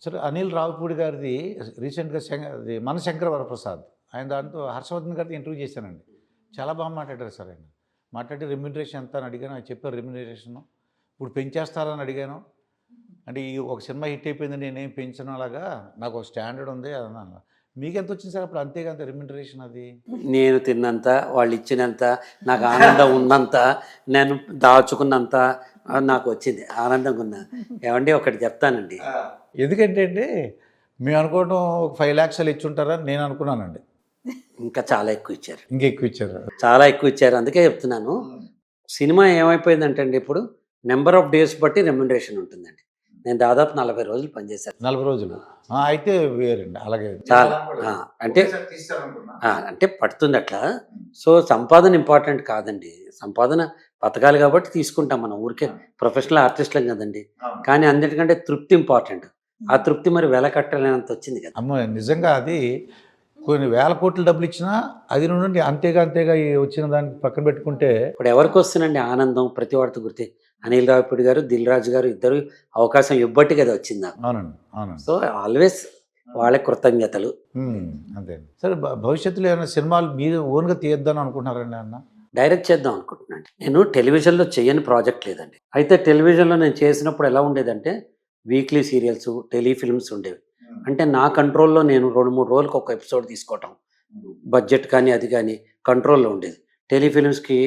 సరే అనిల్ రావిపూడి గారిది రీసెంట్‌గా అది మన శంకర వరప్రసాద్. ఆయన దాంతో హర్షవర్ధన్ గారితో ఇంటర్వ్యూ చేశానండి. చాలా బాగా మాట్లాడారు సార్ ఆయన. మాట్లాడి రెమ్యూనరేషన్ ఎంత అని అడిగాను. ఆయన చెప్పారు రెమ్యూనరేషను. ఇప్పుడు పెంచేస్తారని అడిగాను. అంటే ఈ ఒక సినిమా హిట్ అయిపోయింది నేనేం పెంచను అలాగా. నాకు ఒక స్టాండర్డ్ ఉంది అన్నాను. మీకెంతొచ్చింది సార్ అప్పుడు అంతే రెమ్యూనరేషన్ అది? నేను తిన్నంత, వాళ్ళు ఇచ్చినంత, నాకు ఆనందం ఉన్నంత, నేను దాచుకున్నంత నాకు వచ్చింది. ఆనందంగా ఉన్నా. ఏమండి ఒకటి చెప్తానండి. ఎందుకంటే అండి మేము అనుకోవడం ఒక 5 lakhs అలా ఇచ్చుంటారని నేను అనుకున్నానండి. ఇంకా చాలా ఎక్కువ ఇచ్చారు. ఇంకా ఎక్కువ ఇచ్చారు. చాలా ఎక్కువ ఇచ్చారు. అందుకే చెప్తున్నాను. సినిమా ఏమైపోయిందంటే అండి ఇప్పుడు నెంబర్ ఆఫ్ డేస్ బట్టి రెమ్యునరేషన్ ఉంటుందండి. నేను దాదాపు 40 రోజులు పనిచేశాను. 40 రోజులు. అయితే వేరండి. అలాగే చాలా అంటే పడుతుంది అట్లా. సో సంపాదన ఇంపార్టెంట్ కాదండి. సంపాదన బతకాలి కాబట్టి తీసుకుంటాం మనం. ఊరికే ప్రొఫెషనల్ ఆర్టిస్ట్లం కదండి. కానీ అన్నిటికంటే తృప్తి ఇంపార్టెంట్. ఆ తృప్తి మరి వెల కట్టలేనంత వచ్చింది కదా. అమ్మో! నిజంగా అది కొన్ని వేల కోట్ల డబ్బులు ఇచ్చినా అది నుండి అంతేగా ఈ వచ్చిన దానికి పక్కన పెట్టుకుంటే ఇప్పుడు ఎవరికి వస్తుందండి ఆనందం ప్రతి వాడితో గుర్తే. అనిల్ రావిపూడి గారు, దిల్ రాజు గారు ఇద్దరు అవకాశం ఇవ్వబట్టి కదా వచ్చిందా. అవునండి. సో ఆల్వేస్ వాళ్ళ కృతజ్ఞతలు. అంతే సరే. భవిష్యత్తులో ఏమైనా సినిమాలు మీరు ఓన్గా తీయొద్దని అనుకుంటున్నారండి అన్న? డైరెక్ట్ చేద్దాం అనుకుంటున్నాను. నేను టెలివిజన్లో చేయని ప్రాజెక్ట్ లేదండి. అయితే టెలివిజన్లో నేను చేసినప్పుడు ఎలా ఉండేదంటే వీక్లీ సీరియల్స్, టెలిఫిల్మ్స్ ఉండేవి. అంటే నా కంట్రోల్లో నేను 2-3 రోజులకు ఒక ఎపిసోడ్ తీసుకోవటం, బడ్జెట్ కానీ అది కానీ కంట్రోల్లో ఉండేది. టెలిఫిల్మ్స్కి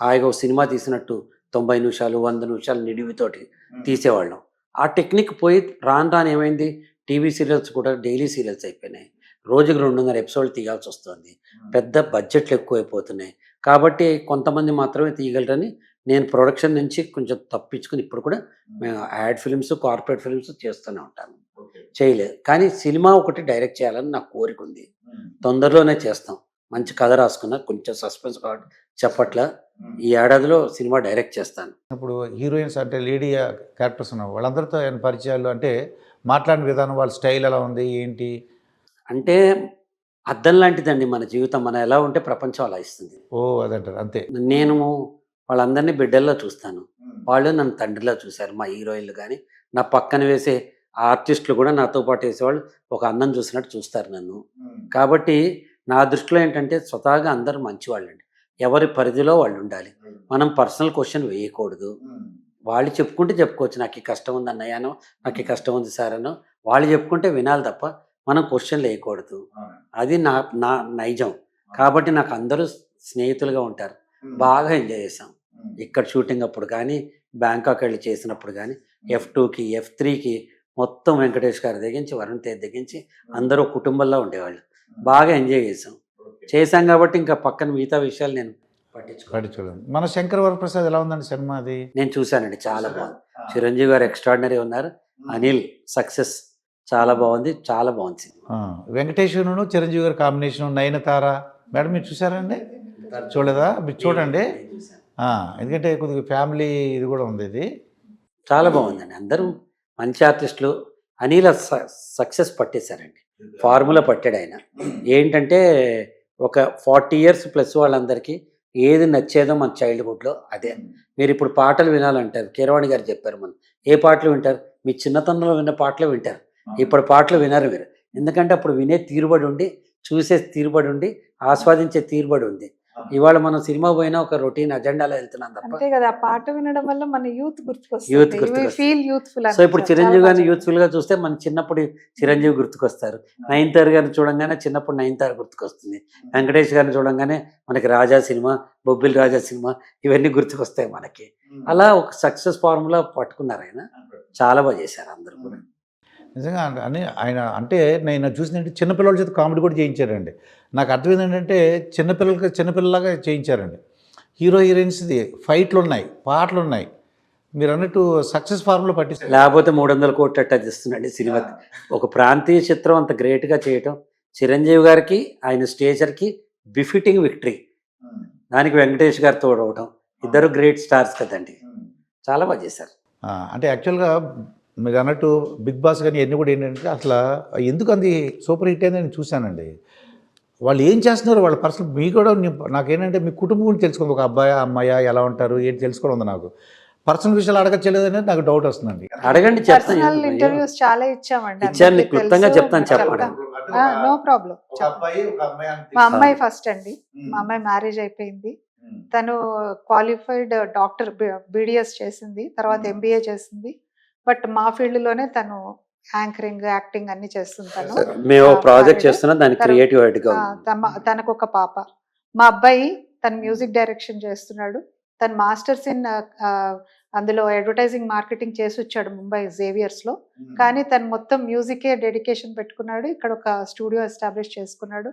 హాయిగా ఒక సినిమా తీసినట్టు 90 నిమిషాలు 100 నిమిషాలు నిడివితోటి తీసేవాళ్ళం. ఆ టెక్నిక్ పోయి రాను ఏమైంది, టీవీ సీరియల్స్ కూడా డైలీ సీరియల్స్ అయిపోయినాయి. రోజుకి 200 ఎపిసోడ్లు తీయాల్సి వస్తుంది. పెద్ద బడ్జెట్లు ఎక్కువైపోతున్నాయి. కాబట్టి కొంతమంది మాత్రమే తీయగలరని నేను ప్రొడక్షన్ నుంచి కొంచెం తప్పించుకుని ఇప్పుడు కూడా మేము యాడ్ ఫిల్మ్స్, కార్పొరేట్ ఫిల్మ్స్ చేస్తూనే ఉంటాను. చేయలేదు. కానీ సినిమా ఒకటి డైరెక్ట్ చేయాలని నాకు కోరిక ఉంది. తొందరలోనే చేస్తాం. మంచి కథ రాసుకున్నా, కొంచెం సస్పెన్స్ కాబట్టి చెప్పట్లా. ఈ ఏడాదిలో సినిమా డైరెక్ట్ చేస్తాను. ఇప్పుడు హీరోయిన్స్ అంటే లేడీ క్యారెక్టర్స్ ఉన్నారు, వాళ్ళందరితో ఏమైనా పరిచయాలు అంటే మాట్లాడిన విధానం, వాళ్ళ స్టైల్ ఎలా ఉంది ఏంటి? అంటే అద్దం లాంటిదండి మన జీవితం. మనం ఎలా ఉంటే ప్రపంచం అలా ఇస్తుంది. అదంటారు అంతే. నేను వాళ్ళందరినీ బిడ్డల్లో చూస్తాను. వాళ్ళు నన్ను తండ్రిలా చూశారు. మా హీరోయిన్లు కానీ, నా పక్కన వేసే ఆర్టిస్టులు కూడా నాతో పాటు వేసేవాళ్ళు ఒక అన్నం చూసినట్టు చూస్తారు నన్ను. కాబట్టి నా దృష్టిలో ఏంటంటే స్వతహాగా అందరూ మంచివాళ్ళండి. ఎవరి పరిధిలో వాళ్ళు ఉండాలి. మనం పర్సనల్ క్వశ్చన్ వేయకూడదు. వాళ్ళు చెప్పుకుంటే చెప్పుకోవచ్చు. నాకు ఈ కష్టం ఉంది అన్నయ్యానో, నాకు ఈ కష్టం ఉంది సార్ అనో, వాళ్ళు చెప్పుకుంటే వినాలి తప్ప మనం క్వశ్చన్లు వేయకూడదు. అది నా నా నైజం. కాబట్టి నాకు అందరూ స్నేహితులుగా ఉంటారు. బాగా ఎంజాయ్ చేసాం. ఇక్కడ షూటింగ్ అప్పుడు కానీ, బ్యాంకాక్ వెళ్ళి చేసినప్పుడు కానీ, F2కి F3కి మొత్తం వెంకటేష్ గారి దగ్గరించి, వరుణ్ తేజ్ దగ్గరించి అందరూ కుటుంబంలో ఉండేవాళ్ళు. బాగా ఎంజాయ్ చేసాం కాబట్టి ఇంకా పక్కన మిగతా విషయాలు నేను పట్టించుకోలేదు. మన శంకర వరప్రసాద్ ఎలా ఉందండి సినిమా అది? నేను చూశానండి. చాలా బాగుంది. చిరంజీవి గారు ఎక్స్ట్రాడినరీ ఉన్నారు. అనిల్ సక్సెస్ చాలా బాగుంది. చాలా బాగుంది సినిమా. వెంకటేశ్వరును చిరంజీవి గారి కాంబినేషన్, నయనతార మేడం మీరు చూసారండి? చూడలేదా? మీరు చూడండి. ఎందుకంటే కొద్దిగా ఫ్యామిలీ ఇది కూడా ఉంది. ఇది చాలా బాగుందండి. అందరూ మంచి ఆర్టిస్టులు. అనిల్ సక్సెస్ పట్టేశారండి. ఫార్ములా పట్టాడు ఆయన. ఏంటంటే ఒక 40 years ప్లస్ వాళ్ళందరికీ ఏది నచ్చేదో మన చైల్డ్హుడ్లో అదే. మీరు ఇప్పుడు పాటలు వినాలంటారు, కీరవాణి గారు చెప్పారు. మనం ఏ పాటలు వింటారు? మీ చిన్నతనంలో విన్న పాటలు వింటారు. ఇప్పుడు పాటలు వినరు మీరు. ఎందుకంటే అప్పుడు వినే తీరుబడి ఉండి, చూసే తీరుబడి ఉండి, ఆస్వాదించే తీరుబడి ఉంది. ఇవాళ మనం సినిమా పోయినా ఒక రొటీన్ అజెండాలో వెళ్తున్నాం తప్ప. అంతే కదా, పాట వినడం వల్ల మన యూత్ గుర్తుకొస్తుంది. సో ఇప్పుడు చిరంజీవి గారిని యూత్ఫుల్ గా చూస్తే మన చిన్నప్పుడు చిరంజీవి గుర్తుకొస్తారు. నయనతార గారిని చూడంగానే చిన్నప్పుడు నయనతార గుర్తుకొస్తుంది. వెంకటేష్ గారిని చూడంగానే మనకి రాజా సినిమా, బొబ్బిలి రాజా సినిమా ఇవన్నీ గుర్తుకొస్తాయి మనకి. అలా ఒక సక్సెస్ ఫార్ములా పట్టుకున్నారు ఆయన. చాలా బాగా చేశారు అందరూ కూడా. నిజంగా అని ఆయన అంటే నేను చూసినట్టు చిన్నపిల్లల చేత కామెడీ కూడా చేయించారండి. నాకు అర్థమైంది ఏంటంటే చిన్నపిల్లలాగా చేయించారండి. హీరో హీరోయిన్స్ది ఫైట్లు ఉన్నాయి, పాటలు ఉన్నాయి. మీరు అన్నట్టు సక్సెస్ ఫార్ములా పట్టిస్తారు. లేకపోతే 300 కోట్లు అట్టా చేస్తున్నాడు సినిమా. ఒక ప్రాంతీయ చిత్రం అంత గ్రేట్గా చేయటం చిరంజీవి గారికి, ఆయన స్టేచర్కి బిఫిటింగ్ విక్టరీ. దానికి వెంకటేష్ గారు తోడవటం, ఇద్దరు గ్రేట్ స్టార్స్ కదండి. చాలా బాగా చేశారు. అంటే యాక్చువల్గా మీరు అన్నట్టు బిగ్ బాస్ కానీ ఇవన్నీ కూడా ఏంటంటే అసలు ఎందుకు అంది సూపర్ హిట్ అయిందని నేను చూశానండి. వాళ్ళు ఏం చేస్తున్నారు, వాళ్ళ పర్సనల్ మీ కూడా నాకేంటంటే మీ కుటుంబం గురించి తెలుసుకోండి. ఒక అబ్బాయి అమ్మాయి ఎలా ఉంటారు ఏంటి తెలుసుకోవడం ఉంది నాకు. పర్సనల్ విషయాలు అడగచ్చలేదనేది నాకు డౌట్ వస్తుందండి. అడగండి, చెప్తాను. పర్సనల్ ఇంటర్వ్యూస్ చాలా ఇచ్చామండి. ఇచ్చాను, అందరికీ క్లుప్తంగా తెలుసు, చెప్తాను, చెప్పండి. No problem. ఒక అబ్బాయి ఒక అమ్మాయి అని మా తెలుసు. అమ్మాయి ఫస్ట్ అండి. ఉమ్. మా అమ్మాయి మ్యారేజ్ అయిపోయింది. ఉమ్. తను క్వాలిఫైడ్ డాక్టర్, బీడిఎస్ చేసింది, తర్వాత ఎంబీఏ చేసింది. బట్ మా ఫీల్డ్ లోనే తను యాంకరింగ్, యాక్టింగ్ అన్ని చేస్తుంది తను. మేము ఆ, ప్రాజెక్ట్ married. చేస్తున్నా, దానికి తర్వాత- క్రియేటివ్ హెడ్ గా ఉంది. తనకు ఒక పాప. మా అబ్బాయి తను మ్యూజిక్ డైరెక్షన్ చేస్తున్నాడు. తను మాస్టర్స్ ఇన్ అందులో అడ్వర్టైజింగ్ మార్కెటింగ్ చేసి వచ్చాడు ముంబై జేవియర్స్ లో. ఉమ్. కానీ తను మొత్తం మ్యూజికే డెడికేషన్ పెట్టుకున్నాడు. ఇక్కడ ఒక స్టూడియో ఎస్టాబ్లిష్ చేసుకున్నాడు.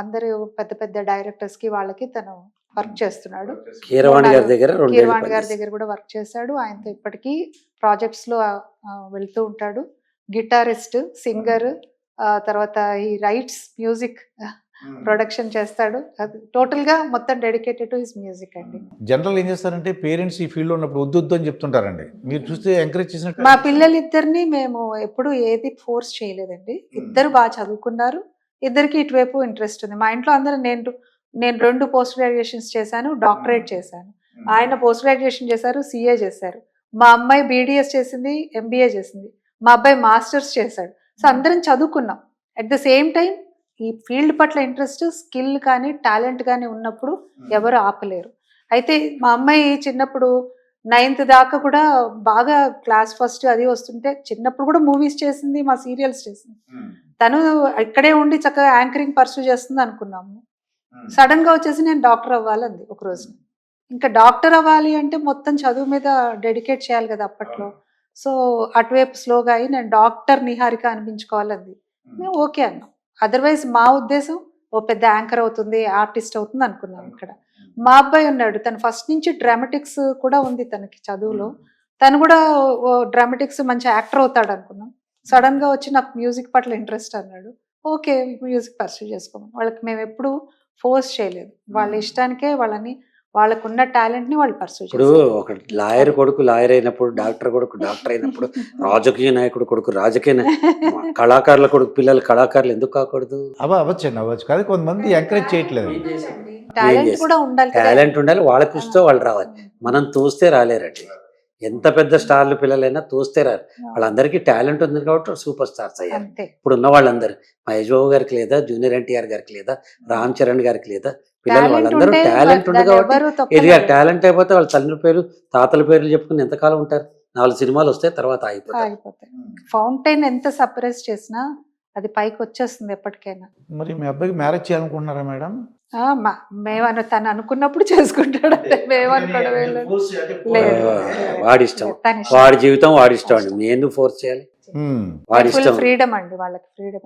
అందరూ పెద్ద పెద్ద డైరెక్టర్స్ కి వాళ్ళకి తను వర్క్ చేస్తున్నాడు. కీరవాణి గారి దగ్గర 2 ఏళ్ళు కీరవాణి గారి పనిచేశాను. దగ్గర కూడా వర్క్ చేశాడు. ఆయనతో ఇప్పటికీ ప్రాజెక్ట్స్ లో వెళ్తూ ఉంటాడు. గిటారిస్ట్, సింగర్, తర్వాత ఈ రైట్స్ మ్యూజిక్ ప్రొడక్షన్ చేస్తాడు. అది టోటల్ గా మొత్తం డెడికేటెడ్ టు హిస్ మ్యూజిక్ అండి. జనరల్ ఏం చేస్తారంటే పేరెంట్స్ ఈ ఫీల్డ్ లో ఉన్నప్పుడు వద్దు వద్దు అని చెప్తుంటారండి. మీరు చూస్తే ఎంకరేజ్ చేసినట్టు మా పిల్లలిద్దరిని మేము ఎప్పుడు ఏది ఫోర్స్ చేయలేదండి. ఇద్దరు బాగా చదువుకున్నారు. ఇద్దరికి ఇటువైపు ఇంట్రెస్ట్ ఉంది. మా ఇంట్లో అందరూ నేను 2 పోస్ట్ గ్రాడ్యుయేషన్స్ చేశాను, డాక్టరేట్ చేశాను. ఆయన పోస్ట్ గ్రాడ్యుయేషన్ చేశారు, సిఏ చేశారు. మా అమ్మాయి బీడిఎస్ చేసింది, ఎంబీఏ చేసింది. మా అబ్బాయి మాస్టర్స్ చేశాడు. సో అందరం చదువుకున్నాం. అట్ ద సేమ్ టైం ఈ ఫీల్డ్ పట్ల ఇంట్రెస్ట్, స్కిల్ కానీ టాలెంట్ కానీ ఉన్నప్పుడు ఎవరు ఆపలేరు. అయితే మా అమ్మాయి చిన్నప్పుడు 9th దాకా కూడా బాగా క్లాస్ ఫస్ట్ అది వస్తుంటే, చిన్నప్పుడు కూడా మూవీస్ చేసింది, మా సీరియల్స్ చేసింది. తను ఇక్కడే ఉండి చక్కగా యాంకరింగ్ పర్సూ చేస్తుంది అనుకున్నాము. సడన్ గా వచ్చేసి నేను డాక్టర్ అవ్వాలంది ఒక రోజు. ఇంకా డాక్టర్ అవ్వాలి అంటే మొత్తం చదువు మీద డెడికేట్ చేయాలి కదా అప్పట్లో. సో అటువైపు స్లోగా అయ్యి నేను డాక్టర్ నిహారిక అనిపించుకోవాలంది. మేము ఓకే అన్నాం. అదర్వైజ్ మా ఉద్దేశం ఓ పెద్ద యాంకర్ అవుతుంది, ఆర్టిస్ట్ అవుతుంది అనుకున్నాం. ఇక్కడ మా అబ్బాయి ఉన్నాడు, తను ఫస్ట్ నుంచి డ్రామాటిక్స్ కూడా ఉంది తనకి చదువులో. తను కూడా డ్రామాటిక్స్ మంచి యాక్టర్ అవుతాడు అనుకున్నాం. సడన్ గా వచ్చి నాకు మ్యూజిక్ పట్ల ఇంట్రెస్ట్ అన్నాడు. ఓకే మ్యూజిక్ పర్సూ చేసుకోమని. వాళ్ళకి మేము ఎప్పుడు ఫోర్స్ చేయలేదు. వాళ్ళ ఇష్టానికే వాళ్ళకున్న టాలెంట్ ని వాళ్ళు పర్సూ ఇప్పుడు చేస్తారు. ఒక లాయర్ కొడుకు లాయర్ అయినప్పుడు, డాక్టర్ కొడుకు డాక్టర్ అయినప్పుడు, రాజకీయ నాయకుడు కొడుకు రాజకీయ కళాకారుల కొడుకు పిల్లలు కళాకారులు ఎందుకు కాకూడదు? అవ్వచ్చు కానీ కొంతమంది ఎంకరేజ్ చేయట్లేదు. టాలెంట్ కూడా ఉండాలి కదా. టాలెంట్ ఉండాలి, వాళ్ళ కృషితో వాళ్ళు రావాలి. మనం తోస్తే రాలేరండి. ఎంత పెద్ద స్టార్లు పిల్లలైనా తోస్తే రారు. వాళ్ళందరికీ టాలెంట్ ఉంది కాబట్టి సూపర్ స్టార్స్ అయ్యారు. అంతే. ఇప్పుడు ఉన్న వాళ్ళందరూ మహేష్ బాబు గారికి లేదా, జూనియర్ ఎన్టీఆర్ గారికి లేదా, రామ్ చరణ్ గారికి లేదా, పిల్లలు టాలెంట్ వాళ్ళందరూ ఉంటే టాలెంట్ ఉంది దాన్ని కాబట్టి ఎవరు ఎదిగా తొక్కలేరు. టాలెంట్ అయిపోతే వాళ్ళ తల్లి పేరు తాతల పేర్లు చెప్పుకుని ఎంతకాలం ఉంటారు? 4 సినిమాలు వస్తే తర్వాత అయిపోతారు. ఆగిపోతాయి. ఫౌంటైన్ ఎంత సప్రెస్ చేసినా అది పైకి వచ్చేస్తుంది ఎప్పటికైనా. మరి మీ అబ్బాయికి మ్యారేజ్ చేయాలనుకుంటున్నారా మేడం? తను అనుకున్నప్పుడు చేసుకుంటాడు. మేము అనుకోవడం లేదు. వాడి ఇష్టం, తన వాడి జీవితం వాడి ఇష్టం అండి. నేను ఫోర్స్ చేయాలి? వాడి ఫుల్ ఇష్టం. ఫ్రీడమ్ అండి, వాళ్ళకి ఫ్రీడమ్.